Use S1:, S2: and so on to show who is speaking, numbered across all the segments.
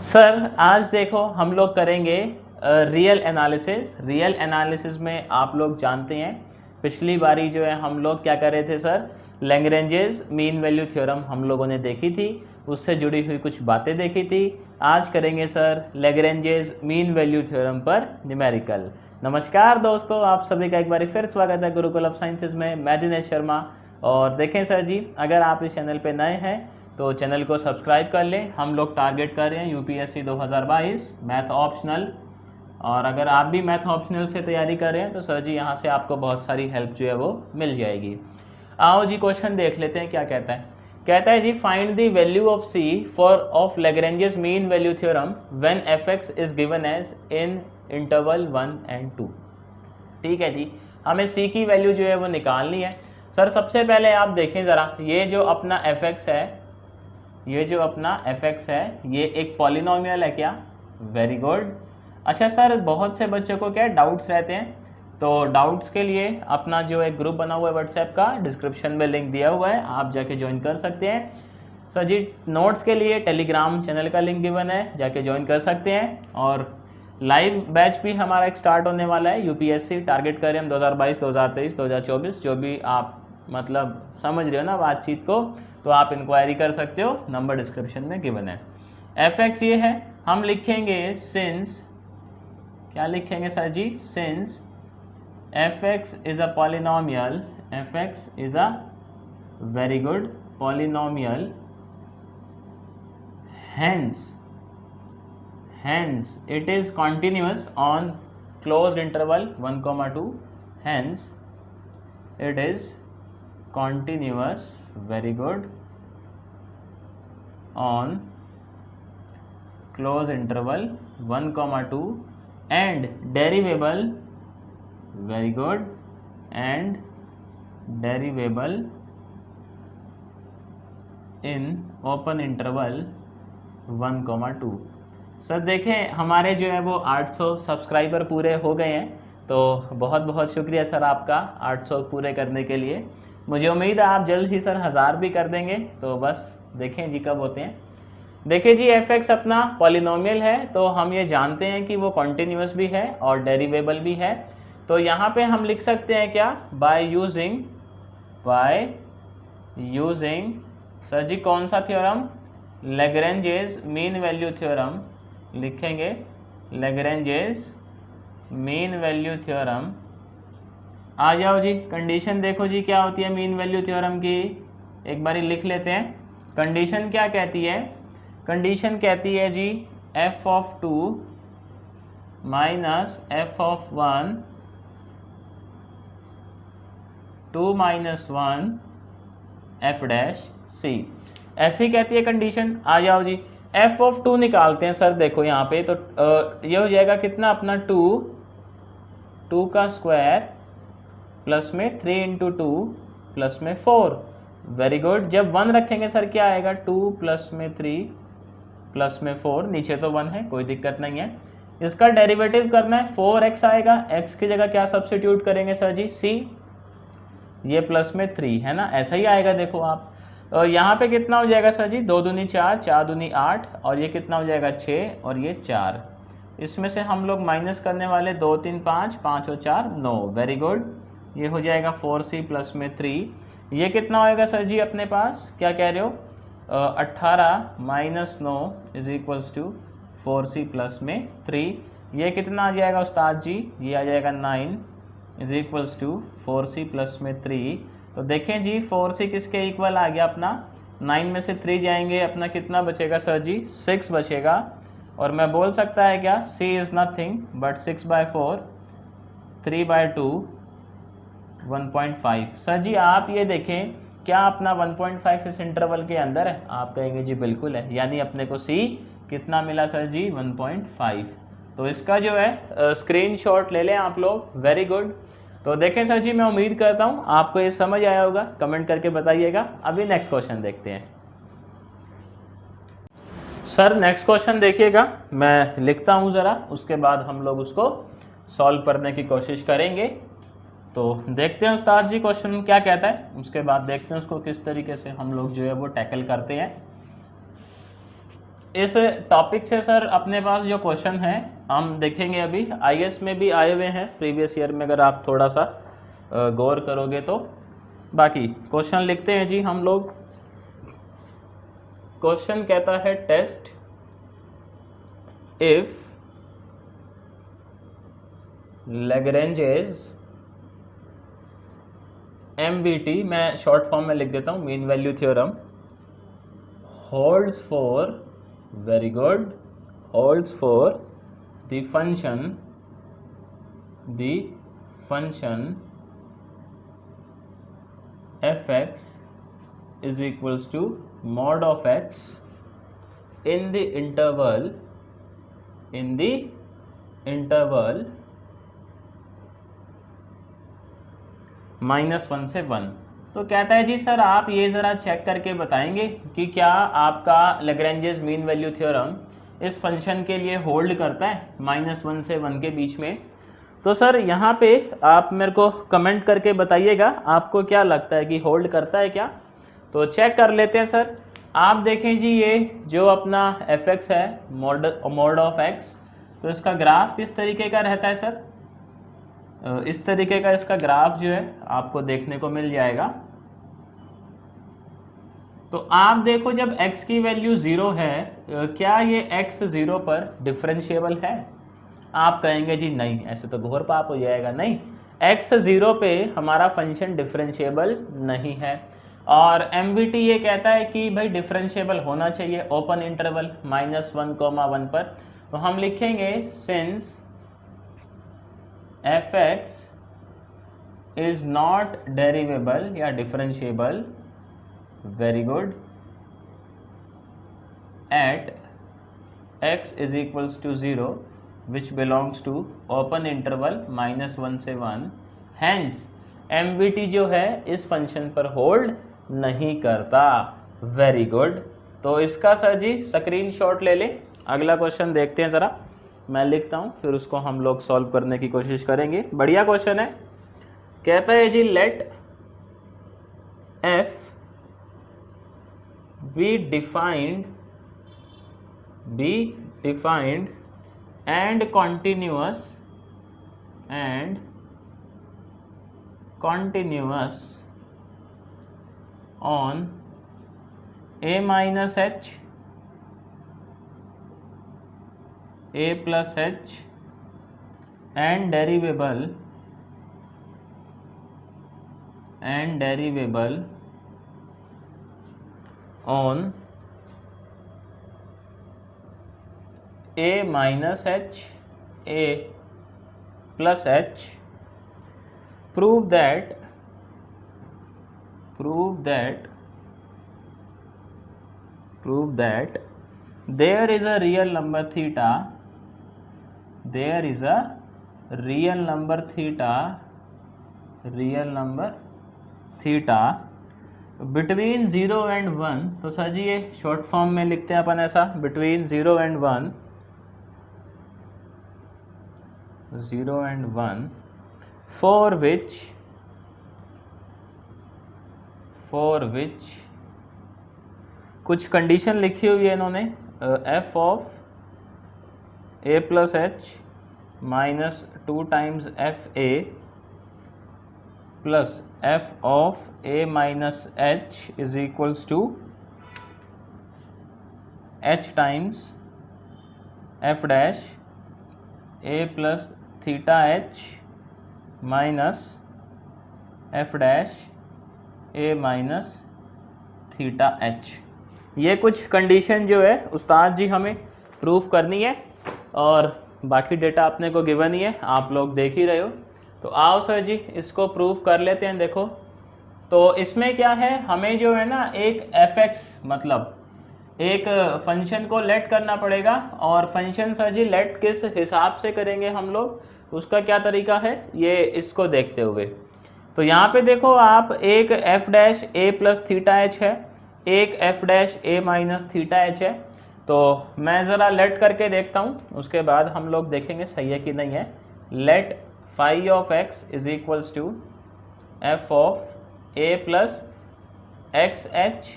S1: Sir आज देखो हम लोग करेंगे रियल एनालिसिस। रियल एनालिसिस में आप लोग जानते हैं पिछली बारी जो है हम लोग क्या कर रहे थे sir, Lagrange's mean value theorem हम लोगों ने देखी थी, उससे जुड़ी हुई कुछ बातें देखी थी। आज करेंगे sir Lagrange's mean value theorem पर न्यूमेरिकल। नमस्कार दोस्तों, आप सभी का एक बार फिर स्वागत है गुरुकुल ऑफ साइंसेज में। मैं दिनेश शर्मा। और देखें सर जी, अगर आप इस चैनल पे नए हैं तो चैनल को सब्सक्राइब कर लें। हम लोग टारगेट कर रहे हैं यूपीएससी 2022 मैथ ऑप्शनल, और अगर आप भी मैथ ऑप्शनल से तैयारी कर रहे हैं तो सर जी यहाँ से आपको बहुत सारी हेल्प जो है वो मिल जाएगी। आओ जी क्वेश्चन देख लेते हैं क्या कहता है। कहता है जी find the value of c for of Lagrange's mean value theorem when एफ(x) is given as in interval 1 and 2। ठीक है जी, हमें सी की वैल्यू जो है वो निकालनी है। सर सबसे पहले आप देखें ज़रा, ये जो अपना एफ(x) है, ये जो अपना f(x) है, ये एक पॉलिनोमियल है क्या? Very good. अच्छा सर, बहुत से बच्चों को क्या डाउट्स रहते हैं, तो डाउट्स के लिए अपना जो एक ग्रुप बना हुआ है व्हाट्सएप का, डिस्क्रिप्शन में लिंक दिया हुआ है, आप जाके ज्वाइन कर सकते हैं। सर जी नोट्स के लिए टेलीग्राम चैनल का लिंक गिवन है, जाके ज्वाइन कर सकते हैं। और लाइव बैच भी हमारा एक स्टार्ट होने वाला है। यूपीएससी टारगेट करें हम 2022, 2023, 2024, जो भी आप मतलब समझ रहे हो ना बातचीत को, तो आप इंक्वायरी कर सकते हो, नंबर डिस्क्रिप्शन में गिवन है। f(x) ये है, हम लिखेंगे सिंस, क्या लिखेंगे sir ji? Since f(x) is a polynomial, f(x) is a very good polynomial, hence it is continuous on closed interval 1, 2, hence it is continuous, very good, on closed interval 1, 2 and derivable, very good, and derivable in open interval 1, 2। Sir देखें हमारे जो है वो 800 subscriber पूरे हो गए हैं, तो बहुत बहुत शुक्रिया सर आपका 800 पूरे करने के लिए। मुझे उम्मीद है आप जल्द ही सर 1000 भी कर देंगे, तो बस देखें जी कब होते हैं। देखिए जी f(x) अपना पॉलिनोमियल है, तो हम ये जानते हैं कि वो कॉन्टिन्यूस भी है और डेरिवेबल भी है। तो यहाँ पे हम लिख सकते हैं क्या? बाय यूजिंग सर जी कौन सा theorem? Lagrange's mean value theorem लिखेंगे। Lagrange's mean value theorem. आ जाओ जी, कंडीशन देखो जी क्या होती है मीन वैल्यू थ्योरम की, एक बारी लिख लेते हैं। कंडीशन क्या कहती है? कंडीशन कहती है जी f(2) माइनस f(1), 2 - 1 f'(c), ऐसे ही कहती है कंडीशन। आ जाओ जी f(2) निकालते हैं सर। देखो यहाँ पे तो ये हो जाएगा कितना अपना 2 का स्क्वायर प्लस में 3 × 2 प्लस में 4। Very good. जब 1 रखेंगे सर क्या आएगा? 2 प्लस में 3 प्लस में 4, नीचे तो 1 है, कोई दिक्कत नहीं है। इसका डेरिवेटिव करना है, 4x आएगा, x की जगह क्या सब्स्टिट्यूट करेंगे सर जी? c, ये प्लस में 3 है ना, ऐसा ही आएगा। देखो आप यहाँ पे कितना हो जाएगा सर जी? 2 दूनी 4, 4 दूनी 8, और ये कितना हो जाएगा? 6, और ये 4। इसमें से हम लोग माइनस करने वाले 2, 3, 5, 5 और 4 9। Very good. ये हो जाएगा 4c प्लस में 3। ये कितना होएगा सर जी अपने पास? क्या कह रहे हो? 18 - 9 is equals to 4c plus में 3। ये कितना आ जाएगा उस्ताद जी? ये आ जाएगा 9 is equals to 4c plus में 3। तो देखें जी 4c किसके इक्वल आ गया अपना? 9 में से 3 जाएंगे, अपना कितना बचेगा सर जी? 6 बचेगा। और मैं बोल सकता है क्या? c is nothing but 6/4, 3/2, 1.5। Sir जी आप ये देखें क्या अपना 1.5 इस इंटरवल के अंदर है? आप कहेंगे जी बिल्कुल है, यानी अपने को c कितना मिला सर जी? 1.5। तो इसका जो है स्क्रीनशॉट ले लें आप लोग। Very good. तो देखें सर जी, मैं उम्मीद करता हूँ आपको ये समझ आया होगा, कमेंट करके बताइएगा। अभी नेक्स्ट क्वेश्चन देखते हैं। सर नेक्स्ट क्वेश्चन देखिएगा, मैं लिखता हूँ ज़रा, उसके बाद हम लोग उसको सॉल्व करने की कोशिश करेंगे। तो देखते हैं उस्ताद जी क्वेश्चन क्या कहता है, उसके बाद देखते हैं उसको किस तरीके से हम लोग जो है वो टैकल करते हैं। इस टॉपिक से सर अपने पास जो क्वेश्चन है हम देखेंगे, अभी आईएएस में भी आए हुए हैं प्रीवियस ईयर में, अगर आप थोड़ा सा गौर करोगे तो। बाकी क्वेश्चन लिखते हैं जी हम लोग। क्वेश्चन कहता है टेस्ट इफ लैग्रेंजेस MVT, मैं शॉर्ट फॉर्म में लिख देता हूँ, mean value theorem, holds for, very good, holds for the function fx is equals to mod of x in the interval -1 से 1। तो कहता है जी सर आप ये ज़रा चेक करके बताएंगे कि क्या आपका लैग्रेंजेस मीन वैल्यू थ्योरम इस फंक्शन के लिए होल्ड करता है -1 से 1 के बीच में। तो सर यहाँ पे आप मेरे को कमेंट करके बताइएगा आपको क्या लगता है कि होल्ड करता है क्या। तो चेक कर लेते हैं सर। आप देखें जी, ये जो अपना fx है मॉड ऑफ x, तो इसका ग्राफ किस तरीके का रहता है सर। इस तरीके का इसका ग्राफ जो है आपको देखने को मिल जाएगा। तो आप देखो जब x की वैल्यू 0 है, क्या ये x 0 पर डिफरेंशिएबल है। आप कहेंगे जी नहीं, ऐसे तो घोर पाप हो जाएगा। नहीं, x 0 पे हमारा फंक्शन डिफरेंशिएबल नहीं है। और MVT ये कहता है कि भाई डिफरेंशिएबल होना चाहिए ओपन इंटरवल -1, 1 पर। तो हम लिखेंगे since fx is not derivable या differentiable, very good, at x is equals to 0 which belongs to open interval -1 से 1, hence MVT जो है इस फंक्शन पर होल्ड नहीं करता। Very good. तो इसका सर जी स्क्रीनशॉट ले ले। अगला क्वेश्चन देखते हैं ज़रा, मैं लिखता हूँ फिर उसको हम लोग सॉल्व करने की कोशिश करेंगे। बढ़िया क्वेश्चन है। कहता है जी late f be defined and continuous on a minus h, a plus h and derivable on a minus h, a plus h, prove that there is a real number theta, between 0 and 1। तो sir जी ये short form में लिखते हैं अपन ऐसा, between 0 and 1 for which कुछ condition लिखी हुई है इन्होंने, f of a plus h minus 2 times f a plus f of a minus h is equals to h times f dash a plus theta h minus f dash a minus theta h। ये कुछ condition जो है उस्ताद जी हमें proof करनी है और बाकी data अपने को गिवन ही है, आप लोग देख ही रहे हो। तो आओ सर जी इसको प्रूफ कर लेते हैं। देखो तो इसमें क्या है, हमें जो है ना एक fx मतलब एक फंक्शन को लेट करना पड़ेगा। और फंक्शन सर जी लेट किस हिसाब से करेंगे हम लोग, उसका क्या तरीका है ये इसको देखते हुए। तो यहाँ पे देखो आप, एक f dash a plus theta h है, एक f dash a minus theta h है। तो मैं ज़रा लेट करके देखता हूँ, उसके बाद हम लोग देखेंगे सही है कि नहीं है। Let phi of x is equals to f of a plus x h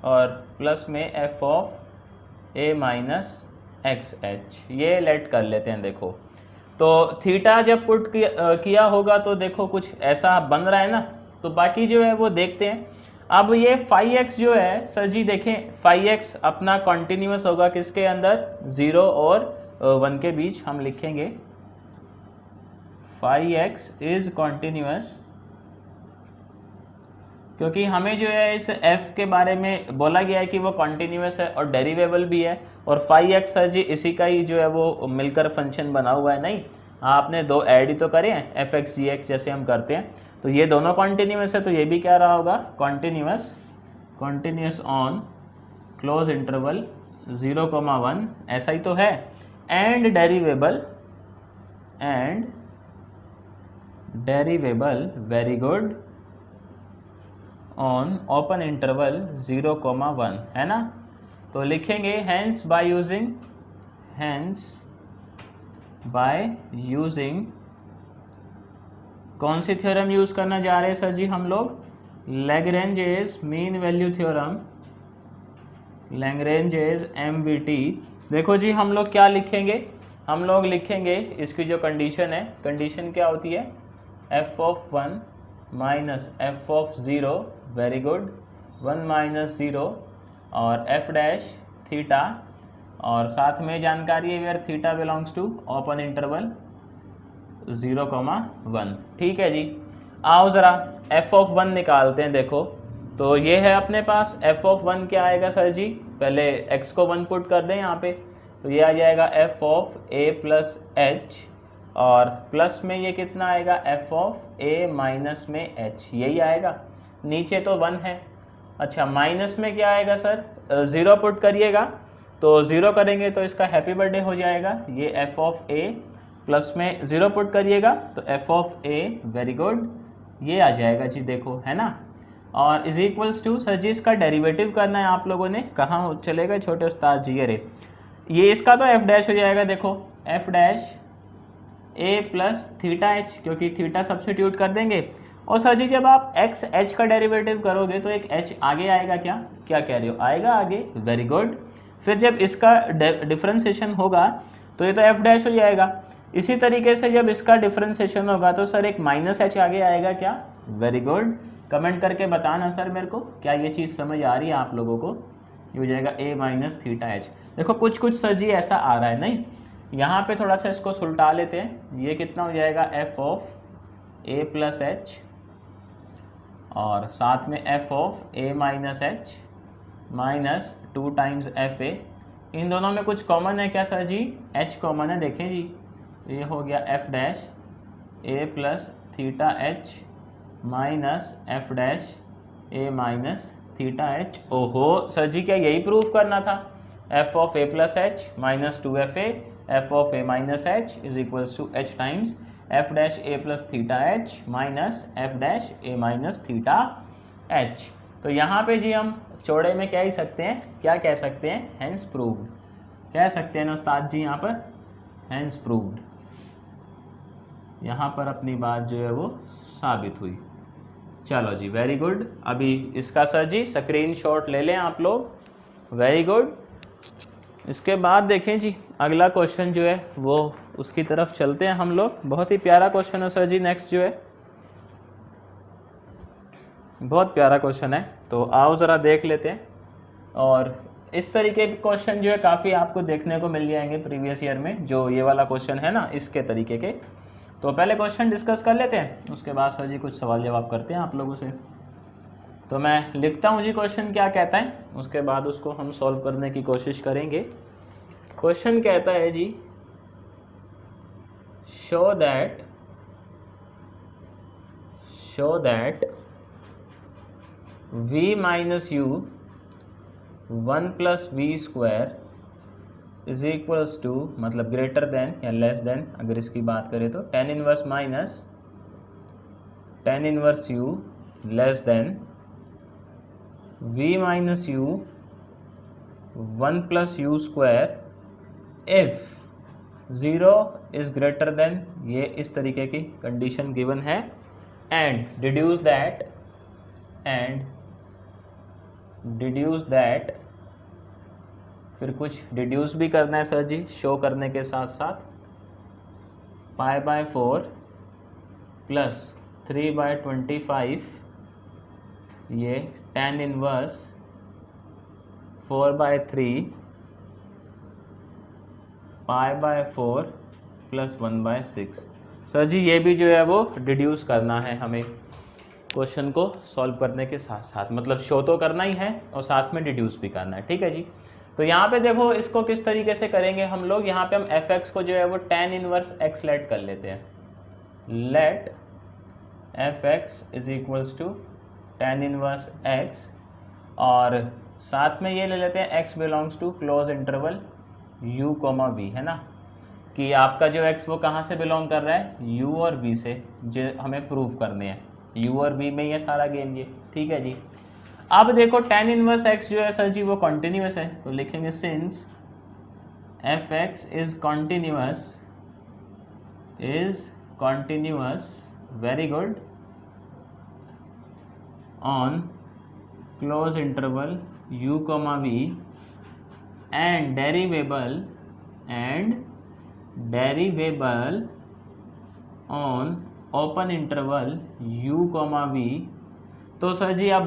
S1: और प्लस में f of a minus x h, ये लेट कर लेते हैं। देखो तो थीटा जब पुट किया होगा तो देखो कुछ ऐसा बन रहा है ना, तो बाकी जो है वो देखते हैं। अब ये फाई एक्स जो है सर जी देखें, फाई एक्स अपना कॉन्टिन्यूस होगा किसके अंदर, 0 और 1 के बीच। हम लिखेंगे फाई एक्स इज कॉन्टिन्यूस, क्योंकि हमें जो है इस f के बारे में बोला गया है कि वो कॉन्टिन्यूस है और डेरिवेबल भी है, और फाई एक्स सर जी इसी का ही जो है वो मिलकर फंक्शन बना हुआ है। नहीं, आपने दो ऐड ही तो करे हैं, एफ एक्स जी एक्स जैसे हम करते हैं, तो ये दोनों कॉन्टिन्यूस है, तो ये भी क्या रहा होगा, कॉन्टिन्यूस ऑन क्लोज इंटरवल 0,1, ऐसा ही तो है। And derivable very good on open interval 0,1, है ना। तो लिखेंगे हैंस बाय यूजिंग कौन सी थ्योरम यूज करना जा रहे हैं सर जी हम लोग, Lagrange's mean value theorem, Lagrange's MVT. देखो जी हम लोग क्या लिखेंगे, हम लोग लिखेंगे इसकी जो कंडीशन है, कंडीशन क्या होती है, F of 1 minus F of 0, very good, 1 minus 0 और एफ डैश थीटा, और साथ में जानकारी है where theta belongs to open interval 0,1। ठीक है जी, आओ ज़रा एफ ऑफ 1 निकालते हैं। देखो तो ये है अपने पास एफ ऑफ 1 क्या आएगा सर जी, पहले x को 1 पुट कर दें यहाँ पे, तो ये आ जाएगा f of a plus h, और प्लस में ये कितना आएगा, एफ ऑफ a माइनस में h, यही आएगा, नीचे तो 1 है। अच्छा माइनस में क्या आएगा सर, 0 पुट करिएगा, तो 0 करेंगे तो इसका हैप्पी बर्थडे हो जाएगा, ये एफ ऑफ a, प्लस में 0 पुट करिएगा तो F of a, very good, ये आ जाएगा जी, देखो है ना। और इज इक्वल्स टू सर जी इसका डेरिवेटिव करना है आप लोगों ने, कहाँ चलेगा छोटे उस्ताद जी, अरे ये इसका तो एफ डैश हो जाएगा, देखो F dash a plus theta H, क्योंकि थीटा सब्स्टिट्यूट कर देंगे, और सर जी जब आप एक्स एच का डेरिवेटिव करोगे तो एक एच आगे आएगा, क्या क्या कह रहे हो, आएगा आगे, वेरी गुड। फिर जब इसका डिफरेंशिएशन होगा तो ये तो एफ डैश हो जाएगा, इसी तरीके से जब इसका डिफरेंशिएशन होगा तो सर एक माइनस एच आगे आएगा, क्या, वेरी गुड। कमेंट करके बताना सर मेरे को क्या ये चीज़ समझ आ रही है आप लोगों को, ये हो जाएगा ए माइनस थीटा एच। देखो कुछ कुछ सर जी ऐसा आ रहा है, नहीं यहाँ पे थोड़ा सा इसको सुलटा लेते हैं, ये कितना हो जाएगा f of a plus h, और साथ में f of a minus h minus 2 times f a, इन दोनों में कुछ कॉमन है क्या सर जी, एच कॉमन है, देखें जी, ये हो गया f dash a plus theta h minus f dash a minus theta h. ओहो सर जी क्या यही प्रूफ करना था, f of a plus h minus 2 fa, f of a minus h is equals to h times f dash a plus theta h minus f dash a minus theta h. तो यहाँ पे जी हम चौड़े में क्या ही सकते हैं, क्या कह सकते हैं, हैंस प्रूव्ड, कह सकते हैं ना उस्ताद जी यहाँ पर, हैंस प्रूव्ड, यहाँ पर अपनी बात जो है वो साबित हुई। चलो जी वेरी गुड, अभी इसका सर जी स्क्रीनशॉट ले लें आप लोग, वेरी गुड। इसके बाद देखें जी अगला क्वेश्चन जो है वो उसकी तरफ चलते हैं हम लोग, बहुत ही प्यारा क्वेश्चन है सर जी, नेक्स्ट जो है बहुत प्यारा क्वेश्चन है, तो आओ ज़रा देख लेते हैं। और इस तरीके के क्वेश्चन जो है काफ़ी आपको देखने को मिल जाएंगे प्रीवियस ईयर में, जो ये वाला क्वेश्चन है ना इसके तरीके के। तो पहले क्वेश्चन डिस्कस कर लेते हैं, उसके बाद सर जी कुछ सवाल जवाब करते हैं आप लोगों से। तो मैं लिखता हूँ जी क्वेश्चन क्या कहता है, उसके बाद उसको हम सॉल्व करने की कोशिश करेंगे। क्वेश्चन कहता है जी show that v minus u 1 plus v square is equals to, मतलब ग्रेटर देन या लेस देन अगर इसकी बात करें तो tan inverse minus tan inverse u less than v minus u 1 plus u square if 0 is greater than, ये इस तरीके की कंडीशन गिवन है, एंड डिड्यूस दैट फिर कुछ डिड्यूस भी करना है सर जी शो करने के साथ साथ। π/4 प्लस 3/25 ये tan इनवर्स 4/3 π/4 प्लस 1/6। सर जी ये भी जो है वो डिड्यूस करना है हमें क्वेश्चन को सॉल्व करने के साथ साथ, मतलब शो तो करना ही है और साथ में डिड्यूस भी करना है, ठीक है जी। तो यहाँ पे देखो इसको किस तरीके से करेंगे हम लोग, यहाँ पे हम fx को जो है वो tan इनवर्स x लेट कर लेते हैं। Let fx is equals to tan inverse x, और साथ में ये ले लेते हैं x belongs to close interval u, v, है ना, कि आपका जो x वो कहाँ से बिलोंग कर रहा है, u और v से, जो हमें प्रूव करने हैं। u और v में ये सारा गेम ये, ठीक है जी। अब देखो tan इनवर्स x जो है सर जी वो कॉन्टिन्यूस है, तो लिखेंगे since fx is continuous, very good, on closed interval u, v and derivable on open interval u, v। तो सर जी अब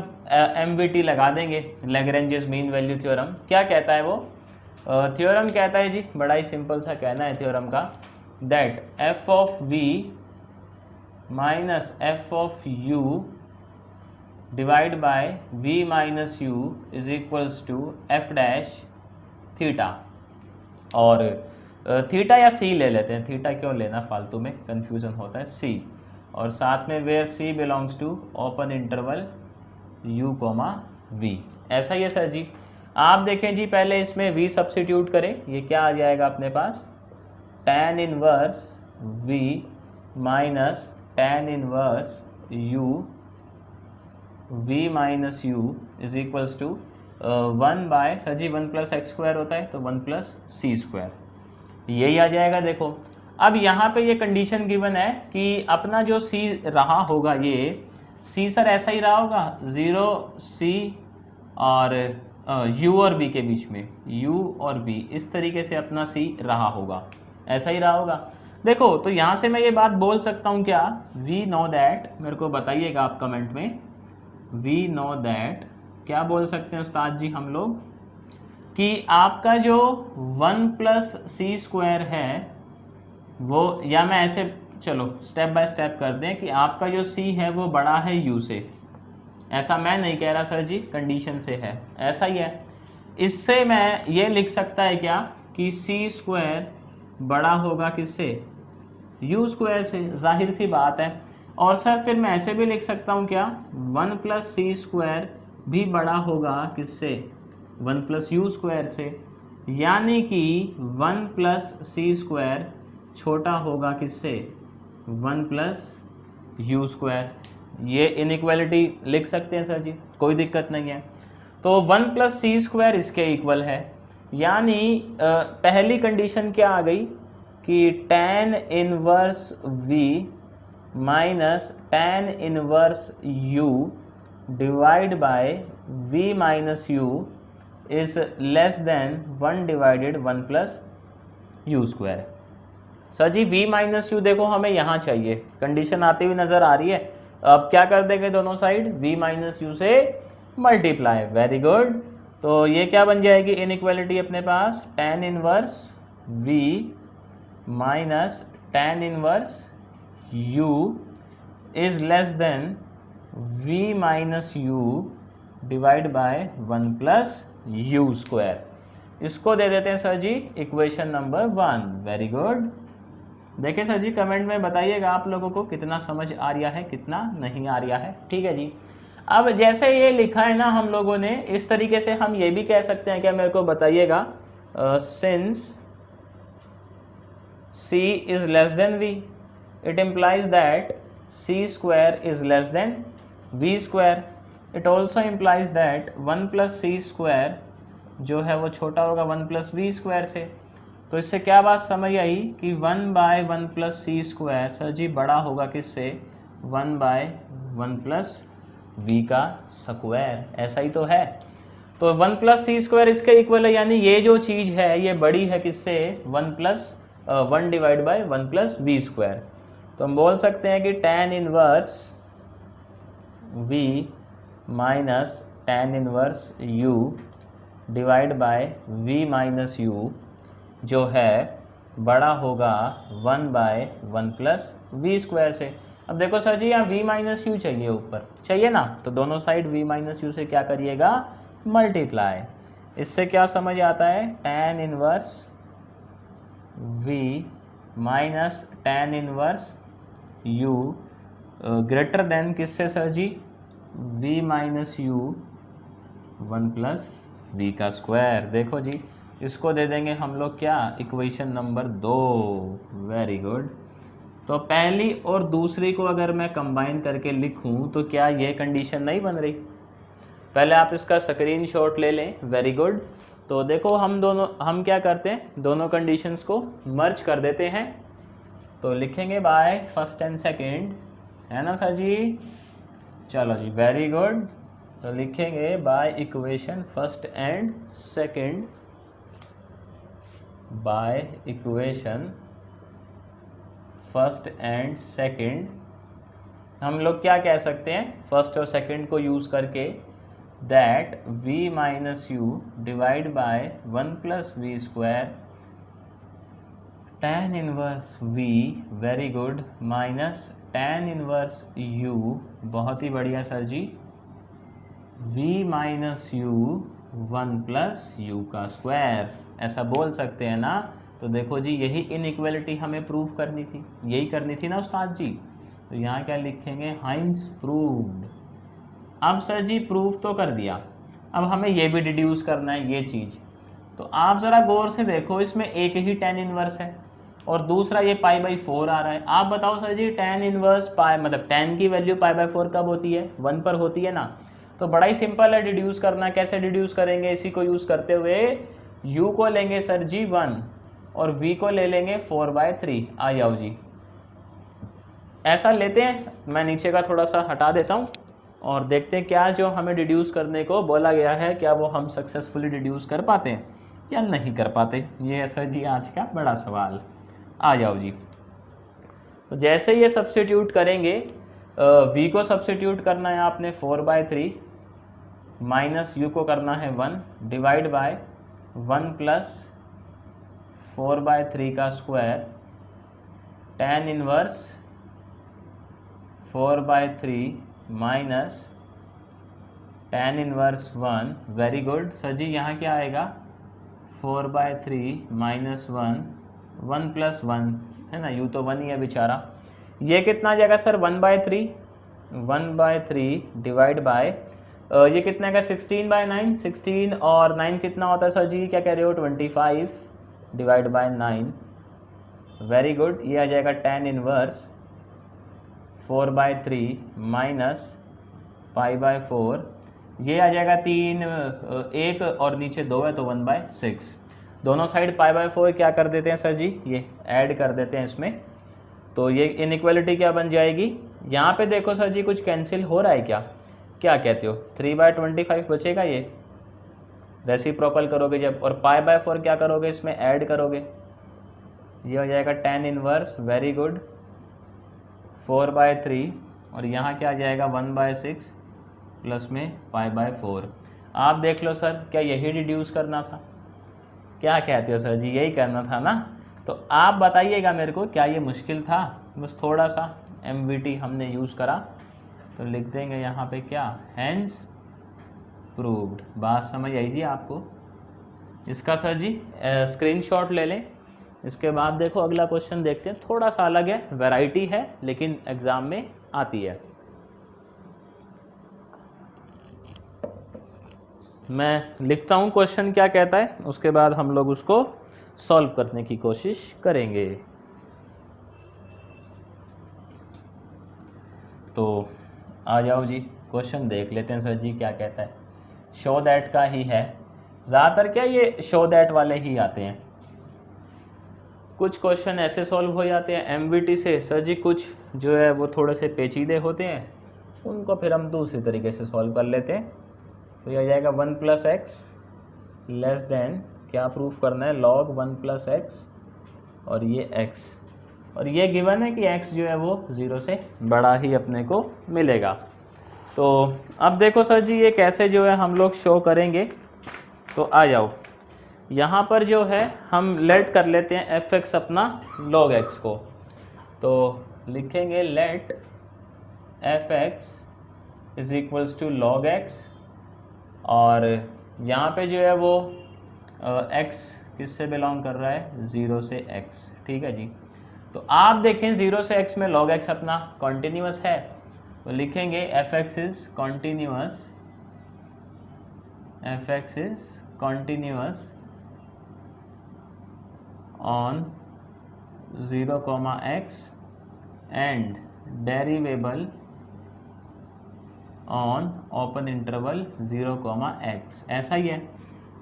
S1: MVT लगा देंगे, लैग्रेंजेस मीन वैल्यू थ्योरम। क्या कहता है वो थ्योरम, कहता है जी, बड़ा ही सिंपल सा कहना है थ्योरम का, that f of v minus f of u divide by v minus u is equals to f dash theta. और थीटा या सी ले लेते हैं, थीटा क्यों लेना फालतू में, कंफ्यूजन होता है, सी, और साथ में where C belongs to open interval u, v। ऐसा ही है सर जी। आप देखें जी पहले इसमें v सब्स्टिट्यूट करें, ये क्या आ जाएगा अपने पास, tan inverse v minus tan inverse u, v minus u is equals to 1 by, sir ji 1 plus x square होता है तो 1 प्लस सी स्क्वायर, यही आ जाएगा। देखो अब यहाँ पे ये कंडीशन गिवन है कि अपना जो c रहा होगा, ये c सर ऐसा ही रहा होगा 0 c और u और v के बीच में, u और v इस तरीके से अपना c रहा होगा, ऐसा ही रहा होगा। देखो तो यहाँ से मैं ये बात बोल सकता हूँ क्या, वी नो दैट, मेरे को बताइएगा आप कमेंट में, वी नो दैट क्या बोल सकते हैं उस्ताद जी हम लोग, कि आपका जो 1 प्लस सी स्क्वायर है वो, या मैं ऐसे चलो स्टेप बाय स्टेप कर दें कि आपका जो c है वो बड़ा है u से, ऐसा मैं नहीं कह रहा सर जी, कंडीशन से है, ऐसा ही है। इससे मैं ये लिख सकता है क्या कि c स्क्वायर बड़ा होगा किससे, u स्क्वायर से, जाहिर सी बात है। और सर फिर मैं ऐसे भी लिख सकता हूँ क्या, 1 प्लस सी स्क्वायर भी बड़ा होगा किससे, 1 प्लस यू स्क्वायर से, यानी कि 1 प्लस सी स्क्वायर छोटा होगा किससे, 1 प्लस यू स्क्वायर। ये इनइक्वालिटी लिख सकते हैं सर जी, कोई दिक्कत नहीं है। तो 1 प्लस सी स्क्वायर इसके इक्वल है, यानी पहली कंडीशन क्या आ गई कि tan inverse v minus tan inverse u divide by v minus u is less than 1 divided 1 plus u square. Sir ji v minus u देखो हमें यहाँ चाहिए, कंडीशन आती हुई नज़र आ रही है। अब क्या कर देंगे दोनों साइड, v माइनस यू से मल्टीप्लाई, वेरी गुड। तो ये क्या बन जाएगी इनइक्वालिटी अपने पास, tan inverse v minus tan inverse u is less than v minus u divide by 1 plus u square. इसको दे देते हैं सर जी इक्वेशन नंबर 1, वेरी गुड। देखिए सर जी कमेंट में बताइएगा आप लोगों को कितना समझ आ रहा है, कितना नहीं आ रहा है, ठीक है जी। अब जैसे ये लिखा है ना हम लोगों ने, इस तरीके से हम ये भी कह सकते हैं, क्या मेरे को बताइएगा, since c is less than v, it implies that c square is less than v square. It also implies that 1 plus C square जो है वो छोटा होगा 1 प्लस वी स्क्वायर से। तो इससे क्या बात समझ आई कि 1 bye 1 plus C square sir जी बड़ा होगा किससे, 1 बाय 1 प्लस वी का स्क्वायर, ऐसा ही तो है। तो 1 प्लस सी स्क्वायर इसके इक्वल है, यानी ये जो चीज़ है ये बड़ी है किससे, 1 divide by 1 plus b square. तो हम बोल सकते हैं कि tan inverse v minus tan inverse u divide by v minus u जो है बड़ा होगा 1/1 प्लस वी स्क्वायर से। अब देखो सर जी यहाँ v माइनस यू चाहिए, ऊपर चाहिए ना, तो दोनों साइड v माइनस यू से क्या करिएगा, मल्टीप्लाई। इससे क्या समझ आता है, tan inverse v minus tan inverse u greater than किससे सर जी, v minus u 1 plus v का स्क्वायर। देखो जी इसको दे देंगे हम लोग क्या, इक्वेशन नंबर 2। Very good. तो पहली और दूसरी को अगर मैं कंबाइन करके लिखूं तो क्या ये कंडीशन नहीं बन रही, पहले आप इसका स्क्रीनशॉट ले लें। Very good. तो देखो हम क्या करते हैं, दोनों कंडीशंस को मर्ज कर देते हैं। तो लिखेंगे बाय फर्स्ट एंड सेकंड, है ना सर जी, चलो जी वेरी गुड। तो लिखेंगे by equation first and second, by equation first and second हम लोग क्या कह सकते हैं, फर्स्ट और सेकंड को यूज़ करके, that v minus u divide by 1 plus v square tan inverse v, very good, minus tan inverse u, बहुत ही बढ़िया सर जी, v minus u 1 plus u का स्क्वायर, ऐसा बोल सकते हैं ना। तो देखो जी यही इनइक्वालिटी हमें प्रूव करनी थी, यही करनी थी ना उस्ताद जी। तो यहाँ क्या लिखेंगे, हाइंस प्रूव्ड। अब सर जी प्रूव तो कर दिया, अब हमें ये भी डिड्यूस करना है ये चीज़। तो आप ज़रा गौर से देखो, इसमें एक ही tan इनवर्स है और दूसरा ये π/4 आ रहा है। आप बताओ सर जी tan इनवर्स पाई, मतलब tan की वैल्यू π/4 कब होती है, 1 पर होती है ना। तो बड़ा ही सिंपल है डिड्यूस करना। कैसे डिड्यूस करेंगे, इसी को यूज़ करते हुए u को लेंगे सर जी 1 और v को ले लेंगे 4/3। आ जाओ जी, ऐसा लेते हैं। मैं नीचे का थोड़ा सा हटा देता हूँ और देखते हैं क्या जो हमें डिड्यूस करने को बोला गया है, क्या वो हम सक्सेसफुली डिड्यूस कर पाते हैं या नहीं कर पाते। ये है सर जी आज का बड़ा सवाल। आ जाओ जी। तो जैसे ये सब्स्टिट्यूट करेंगे, v को सब्स्टिट्यूट करना है आपने 4/3, माइनस u को करना है 1 डिवाइड बाय 1 प्लस 4/3 का square, tan inverse 4/3 minus tan inverse 1। Very good sir जी, यहाँ क्या आएगा 4/3 माइनस 1 प्लस 1 है ना, u तो 1 ही है बेचारा। ये कितना आ जाएगा सर 1/3 डिवाइड बाय ये कितना का 16/9, 16 और 9 कितना होता है सर जी, क्या कह रहे हो 25 डिवाइड बाय 9। वेरी गुड, ये आ जाएगा tan इनवर्स 4/3 माइनस π/4, ये आ जाएगा 3 1 और नीचे 2 है तो 1/6। दोनों साइड π/4 क्या कर देते हैं सर जी, ये ऐड कर देते हैं इसमें। तो ये इनइक्वालिटी क्या बन जाएगी, यहाँ पे देखो सर जी कुछ कैंसिल हो रहा है क्या, क्या कहते हो 3/25 बचेगा, ये रेसिप्रोकल करोगे जब, और π/4 क्या करोगे इसमें ऐड करोगे, ये हो जाएगा tan इनवर्स वेरी गुड 4/3 और यहाँ क्या आ जाएगा 1/6 प्लस में π/4। आप देख लो सर, क्या यही डिड्यूस करना था, क्या कहते हो सर जी, यही करना था ना। तो आप बताइएगा मेरे को, क्या ये मुश्किल था, बस थोड़ा सा MVT हमने यूज़ करा। तो लिख देंगे यहाँ पे क्या, हैंस प्रूव्ड। बात समझ आई जी आपको। इसका सर जी स्क्रीनशॉट ले लें। इसके बाद देखो अगला क्वेश्चन देखते हैं, थोड़ा सा अलग है, वैरायटी है लेकिन एग्ज़ाम में आती है। मैं लिखता हूँ क्वेश्चन क्या कहता है, उसके बाद हम लोग उसको सॉल्व करने की कोशिश करेंगे। तो आ जाओ जी, क्वेश्चन देख लेते हैं सर जी क्या कहता है। शो दैट का ही है, ज़्यादातर क्या ये शो दैट वाले ही आते हैं। कुछ क्वेश्चन ऐसे सॉल्व हो जाते हैं MVT से सर जी, कुछ जो है वो थोड़े से पेचीदे होते हैं, उनको फिर हम दूसरी तरीके से सॉल्व कर लेते हैं। तो ये आ जाएगा 1 प्लस एक्स लेस देन, क्या प्रूफ करना है, log 1 प्लस एक्स और ये x, और ये गिवन है कि x जो है वो 0 से बड़ा ही अपने को मिलेगा। तो अब देखो सर जी ये कैसे जो है हम लोग शो करेंगे, तो आ जाओ यहाँ पर जो है हम लेट कर लेते हैं fx अपना log x को, तो लिखेंगे let fx is equals to log x, और यहाँ पे जो है वो x किससे बिलोंग कर रहा है, 0 से x, ठीक है जी। तो आप देखें 0 से x में log x अपना कॉन्टिन्यूस है, तो लिखेंगे fx is continuous, fx is continuous on 0, x and derivable on open interval 0, x, ऐसा ही है।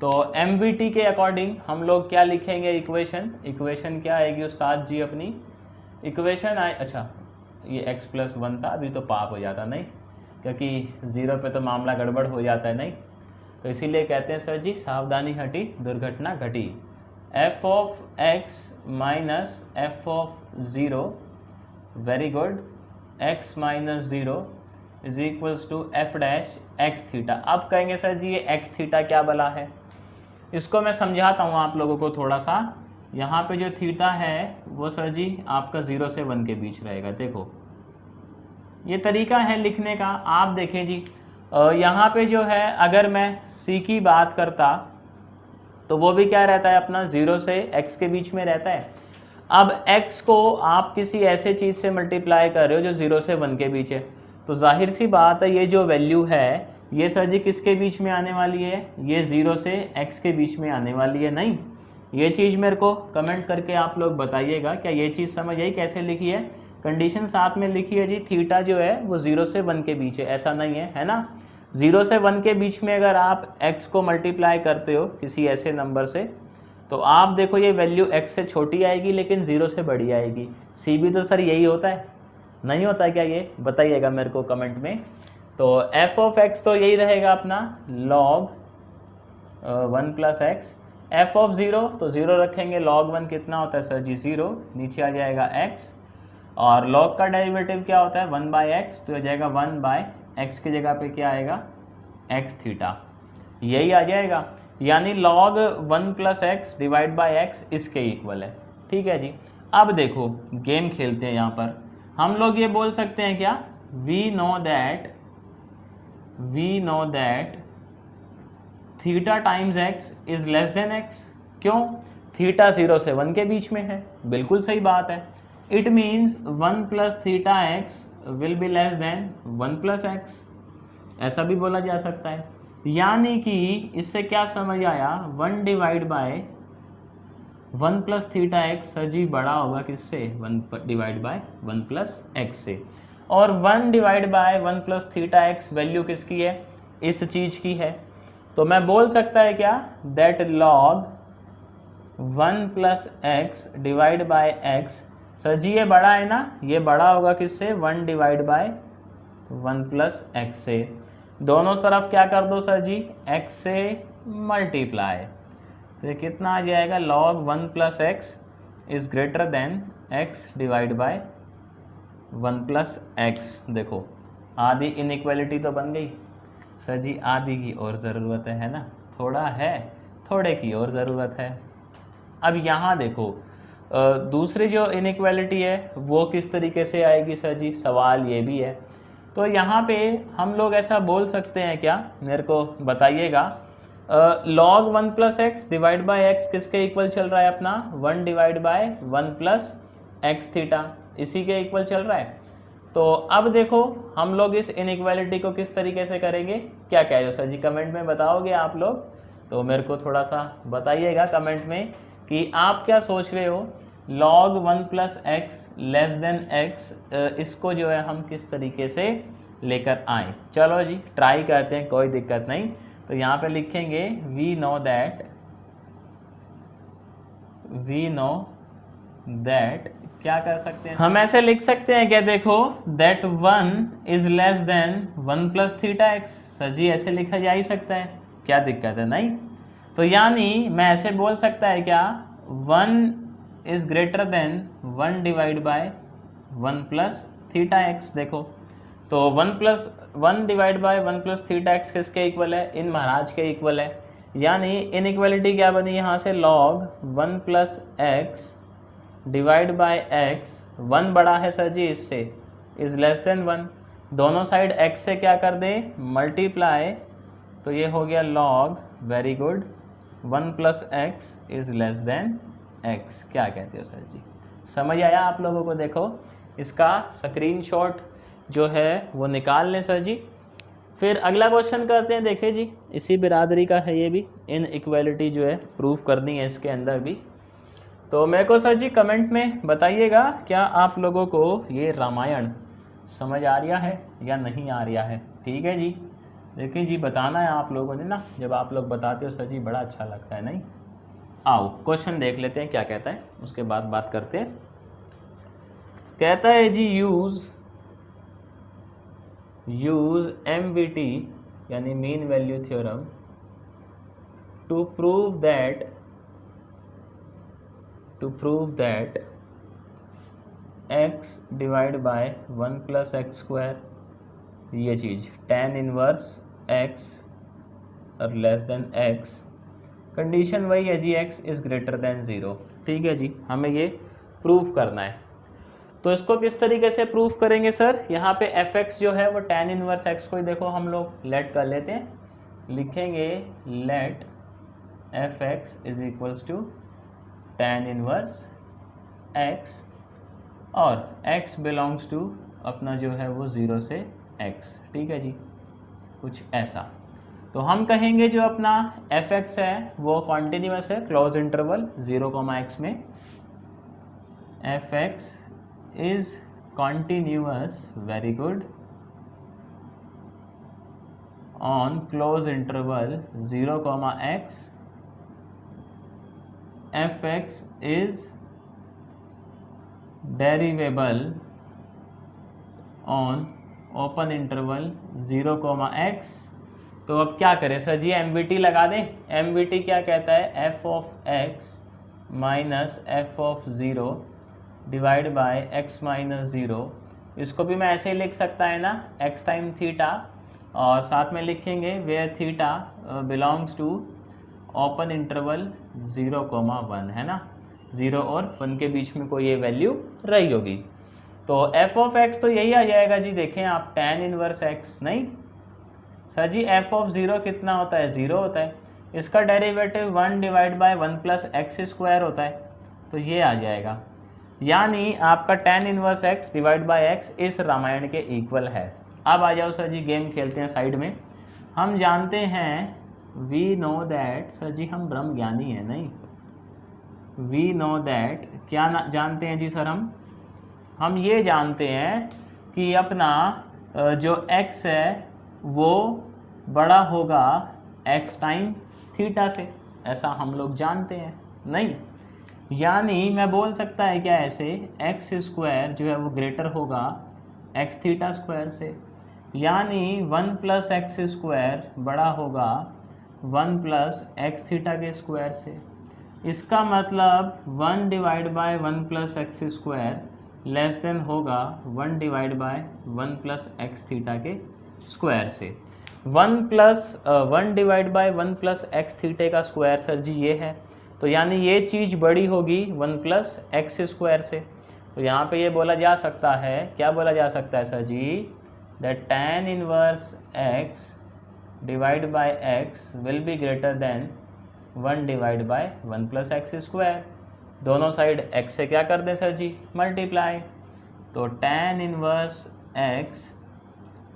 S1: तो MVT के अकॉर्डिंग हम लोग क्या लिखेंगे, इक्वेशन क्या आएगी उस्ताद जी अपनी, इक्वेशन आए, अच्छा ये x + 1 था, अभी तो पाप हो जाता नहीं, क्योंकि 0 पे तो मामला गड़बड़ हो जाता है नहीं, तो इसीलिए कहते हैं सर जी सावधानी हटी दुर्घटना घटी, f of x minus f of 0, very good, x minus 0 is equals to f dash x theta. अब कहेंगे सर जी ये x थीटा क्या बला है, इसको मैं समझाता हूँ आप लोगों को थोड़ा सा। यहाँ पे जो थीटा है वो सर जी आपका 0 से 1 के बीच रहेगा, देखो ये तरीका है लिखने का। आप देखें जी यहाँ पे जो है अगर मैं c की बात करता तो वो भी क्या रहता है अपना 0 से x के बीच में रहता है। अब x को आप किसी ऐसे चीज़ से मल्टीप्लाई कर रहे हो जो 0 से 1 के बीच है, तो जाहिर सी बात है ये जो वैल्यू है ये सर जी किसके बीच में आने वाली है, ये 0 से x के बीच में आने वाली है। नहीं, ये चीज़ मेरे को कमेंट करके आप लोग बताइएगा, क्या ये चीज़ समझ आई कैसे लिखी है, कंडीशन साथ में लिखी है जी, थीटा जो है वो 0 से 1 के बीच है, ऐसा नहीं है, है ना। 0 से 1 के बीच में अगर आप x को मल्टीप्लाई करते हो किसी ऐसे नंबर से, तो आप देखो ये वैल्यू x से छोटी आएगी लेकिन 0 से बड़ी आएगी। c भी तो सर यही होता है, नहीं होता क्या, ये बताइएगा मेरे को कमेंट में। तो f ऑफ x तो यही रहेगा अपना log 1 plus x, f of 0 तो 0 रखेंगे, log 1 कितना होता है सर जी 0, नीचे आ जाएगा x, और log का डेरिवेटिव क्या होता है 1 बाई एक्स, तो आ जाएगा 1 बाई एक्स की जगह पे क्या आएगा x थीटा, यही आ जाएगा, यानी log 1 plus x divide by x इसके इक्वल है, ठीक है जी। अब देखो गेम खेलते हैं यहाँ पर, हम लोग ये बोल सकते हैं क्या, we know that theta times x is less than x, क्यों, थीटा 0 से 1 के बीच में है, बिल्कुल सही बात है। It means 1 plus theta x will be less than 1 plus x, ऐसा भी बोला जा सकता है। यानी कि इससे क्या समझ आया, 1 divide by 1 plus theta x sir जी बड़ा होगा किससे, 1 डिवाइड बाय 1 प्लस एक्स से, और 1 divide by 1 plus theta x value किसकी है, इस चीज़ की है। तो मैं बोल सकता है क्या, that log 1 plus x divide by x, sir जी ये बड़ा है ना, ये बड़ा होगा किससे, 1 डिवाइड बाय 1 प्लस एक्स से, दोनों तरफ क्या कर दो सर जी, x से मल्टीप्लाई, तो ये कितना आ जाएगा, log 1 plus x is greater than x divide by 1 plus x. देखो आधी इनइक्वालिटी तो बन गई सर जी, आधी की और ज़रूरत है ना, थोड़ा है थोड़े की और ज़रूरत है। अब यहाँ देखो दूसरी जो इनइक्वालिटी है वो किस तरीके से आएगी सर जी, सवाल ये भी है। तो यहाँ पे हम लोग ऐसा बोल सकते हैं क्या, मेरे को बताइएगा, log 1 plus x divide by x किसके इक्वल चल रहा है अपना, 1 divide by 1 plus x theta, इसी के इक्वल चल रहा है। तो अब देखो हम लोग इस इनइक्वालिटी को किस तरीके से करेंगे, क्या कह रहे हो सर जी, कमेंट में बताओगे आप लोग, तो मेरे को थोड़ा सा बताइएगा कमेंट में कि आप क्या सोच रहे हो, log 1 plus x less than x, इसको जो है हम किस तरीके से लेकर आए। चलो जी ट्राई करते हैं, कोई दिक्कत नहीं। तो यहाँ पे लिखेंगे वी नो दैट क्या कर सकते हैं, हम ऐसे लिख सकते हैं क्या, देखो that 1 is less than 1 plus theta x. Sir जी ऐसे लिखा जा ही सकता है, क्या दिक्कत है, नहीं? तो यानी मैं ऐसे बोल सकता है क्या, 1 is greater than 1 divide by 1 plus theta x. देखो तो 1 divide by 1 plus theta x किसके इक्वल है, इन महाराज के इक्वल है। यानी इनइक्वालिटी क्या बनी यहाँ से, log 1 plus x divide by x, 1 बड़ा है सर जी इससे, इज लेस देन 1, दोनों साइड x से क्या कर दें, मल्टीप्लाई, तो ये हो गया log, very good, 1 plus x is less than x। क्या कहते हो सर जी, समझ आया आप लोगों को? देखो इसका स्क्रीनशॉट जो है वो निकाल लें सर जी। फिर अगला क्वेश्चन करते हैं, देखिए जी इसी बिरादरी का है ये भी, इन इक्वालिटी जो है प्रूफ करनी है इसके अंदर भी। तो मेरे को सर जी कमेंट में बताइएगा क्या आप लोगों को ये रामायण समझ आ रहा है या नहीं आ रहा है, ठीक है जी? देखिए जी बताना है आप लोगों ने ना, जब आप लोग बताते हो सर जी बड़ा अच्छा लगता है, नहीं? आओ क्वेश्चन देख लेते हैं क्या कहता है, उसके बाद बात करते हैं। कहता है जी यूज MVT यानी mean value theorem to prove that x divide by 1 plus x square, ये चीज़ tan इनवर्स x और लेस देन x, कंडीशन वही है जी x इज़ ग्रेटर देन 0, ठीक है जी? हमें ये प्रूफ करना है। तो इसको किस तरीके से प्रूफ करेंगे सर, यहाँ पे fx जो है वो tan इनवर्स x को ही देखो हम लोग लेट कर लेते हैं, लिखेंगे let fx is equals to tan inverse x और x बिलोंग्स टू अपना जो है वो 0 से x, ठीक है जी? कुछ ऐसा। तो हम कहेंगे जो अपना fx है वो कॉन्टिन्यूस है, क्लोज इंटरवल 0, x में fx is continuous, very good, on close interval 0, x, fx is derivable on open interval 0, x। तो अब क्या करें सर जी, MVT लगा दें। MVT क्या कहता है, f of x minus F of 0 divide by x minus 0, इसको भी मैं ऐसे ही लिख सकता है ना, x टाइम थीटा, और साथ में लिखेंगे where theta belongs to open interval 0, 1, है ना? 0 और 1 के बीच में कोई ये वैल्यू रही होगी। तो f ऑफ x तो यही आ जाएगा जी, देखें आप tan इनवर्स x, नहीं सर जी f ऑफ 0 कितना होता है, 0 होता है, इसका derivative 1 divide by 1 plus x square होता है, तो ये आ जाएगा। यानी आपका tan inverse x divide by x इस रामायण के इक्वल है। अब आ जाओ सर जी गेम खेलते हैं साइड में। हम जानते हैं वी नो दैट, सर जी हम ब्रह्म ज्ञानी हैं, नहीं? वी नो दैट क्या जानते हैं जी सर, हम ये जानते हैं कि अपना जो x है वो बड़ा होगा x टाइम थीटा से, ऐसा हम लोग जानते हैं, नहीं? यानी मैं बोल सकता है क्या ऐसे, एक्स स्क्वायर जो है वो ग्रेटर होगा एक्स थीटा स्क्वायर से, यानी 1 प्लस एक्स स्क्वायर बड़ा होगा 1 प्लस एक्स थीटा के स्क्वायर से। इसका मतलब 1 divide by 1 plus x square less than होगा 1 divide by 1 plus x theta के स्क्वायर से। 1 डिवाइड बाय 1 प्लस एक्स थीटे का स्क्वायर सर जी ये है, तो यानी ये चीज़ बड़ी होगी 1 प्लस एक्स स्क्वायर से। तो यहाँ पे ये बोला जा सकता है, क्या बोला जा सकता है sir ji, that tan inverse x divide by x will be greater than 1 divide by 1 plus x square. दोनों साइड x से क्या कर दें सर जी, मल्टीप्लाई, तो tan inverse x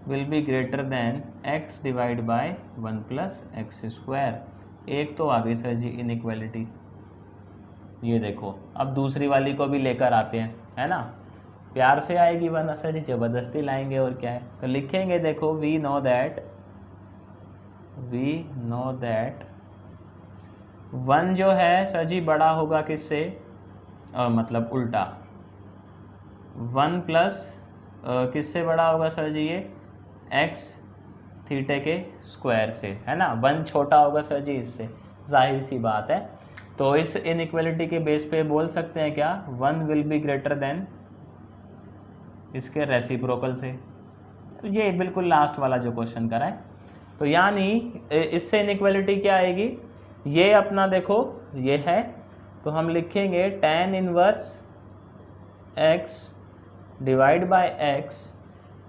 S1: will be greater than x divide by 1 plus x square. एक तो आ गई sir जी inequality, ये देखो। अब दूसरी वाली को भी लेकर आते हैं, है ना? प्यार से आएगी वरना सर जी ज़बरदस्ती लाएंगे, और क्या है? तो लिखेंगे देखो वी नो दैट 1 जो है सर जी बड़ा होगा किससे, मतलब उल्टा, 1 प्लस किससे बड़ा होगा सर जी ये, एक्स थीटा के स्क्वायर से, है ना। 1 छोटा होगा सर जी इससे, जाहिर सी बात है। तो इस इनइक्वालिटी के बेस पे बोल सकते हैं क्या, 1 विल बी ग्रेटर देन इसके रेसिप्रोकल से। तो ये बिल्कुल लास्ट वाला जो क्वेश्चन करा है। तो यानी इससे इनइक्वालिटी क्या आएगी, ये अपना देखो ये है, तो हम लिखेंगे tan inverse x divide by x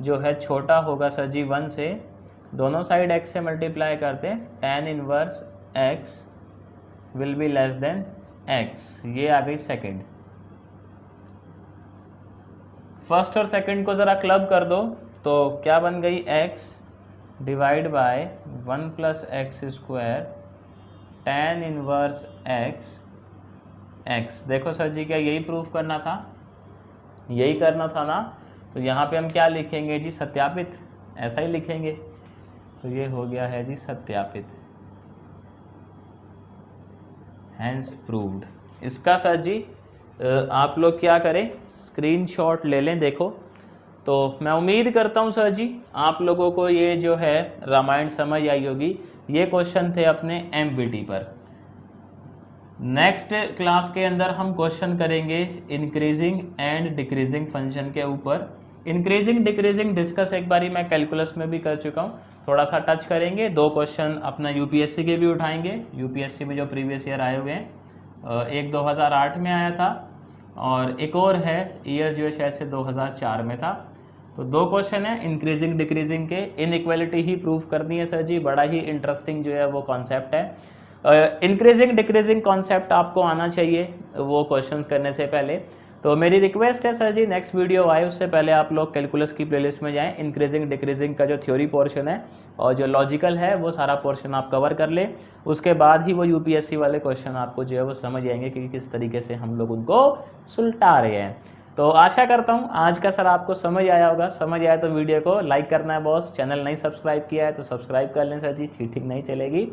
S1: जो है छोटा होगा सर जी 1 से, दोनों साइड x से मल्टीप्लाई करते हैं, tan inverse x will be less than x। ये आ गई सेकंड। फर्स्ट और सेकंड को ज़रा क्लब कर दो तो क्या बन गई, x divide by 1 plus x square tan inverse x। देखो सर जी क्या यही प्रूफ करना था, यही करना था ना। तो यहाँ पे हम क्या लिखेंगे जी, सत्यापित, ऐसा ही लिखेंगे। तो ये हो गया है जी सत्यापित, हैंस प्रूव्ड। इसका सर जी आप लोग क्या करें, स्क्रीनशॉट ले लें। देखो तो मैं उम्मीद करता हूँ सर जी आप लोगों को ये जो है रामायण समझ आई होगी। ये क्वेश्चन थे अपने MBT पर। नेक्स्ट क्लास के अंदर हम क्वेश्चन करेंगे इंक्रीजिंग एंड डिक्रीजिंग फंक्शन के ऊपर। इंक्रीजिंग डिक्रीजिंग डिस्कस एक बारी मैं कैलकुलस में भी कर चुका हूँ, थोड़ा सा टच करेंगे। 2 क्वेश्चन अपना UPSC के भी उठाएंगे, UPSC में जो प्रीवियस ईयर आए हुए हैं, एक 2008 में आया था और एक और है ईयर जो है शायद से 2004 में था। तो 2 क्वेश्चन है इंक्रीजिंग डिक्रीजिंग के, इनइक्वालिटी ही प्रूफ करनी है सर जी। बड़ा ही इंटरेस्टिंग जो है वो कॉन्सेप्ट है। इंक्रीजिंग डिक्रीजिंग कॉन्सेप्ट आपको आना चाहिए वो क्वेश्चंस करने से पहले। तो मेरी रिक्वेस्ट है सर जी नेक्स्ट वीडियो आए उससे पहले आप लोग कैलकुलस की प्लेलिस्ट में जाएं, इंक्रीजिंग डिक्रीजिंग का जो थ्योरी पोर्शन है और जो लॉजिकल है वो सारा पोर्शन आप कवर कर लें। उसके बाद ही वो UPSC वाले क्वेश्चन आपको जो है वो समझ आएंगे कि किस तरीके से हम लोग उनको सुलटा रहे हैं। तो आशा करता हूँ आज का सर आपको समझ आया होगा। समझ आया तो वीडियो को लाइक करना है बॉस, चैनल नहीं सब्सक्राइब किया है तो सब्सक्राइब कर लें सर जी, चीटिंग नहीं चलेगी।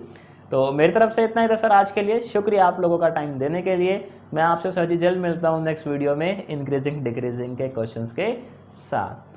S1: तो मेरी तरफ से इतना ही था सर आज के लिए। शुक्रिया आप लोगों का टाइम देने के लिए। मैं आपसे सर जी जल्द मिलता हूँ नेक्स्ट वीडियो में इंक्रीजिंग डिक्रीजिंग के क्वेश्चंस के साथ।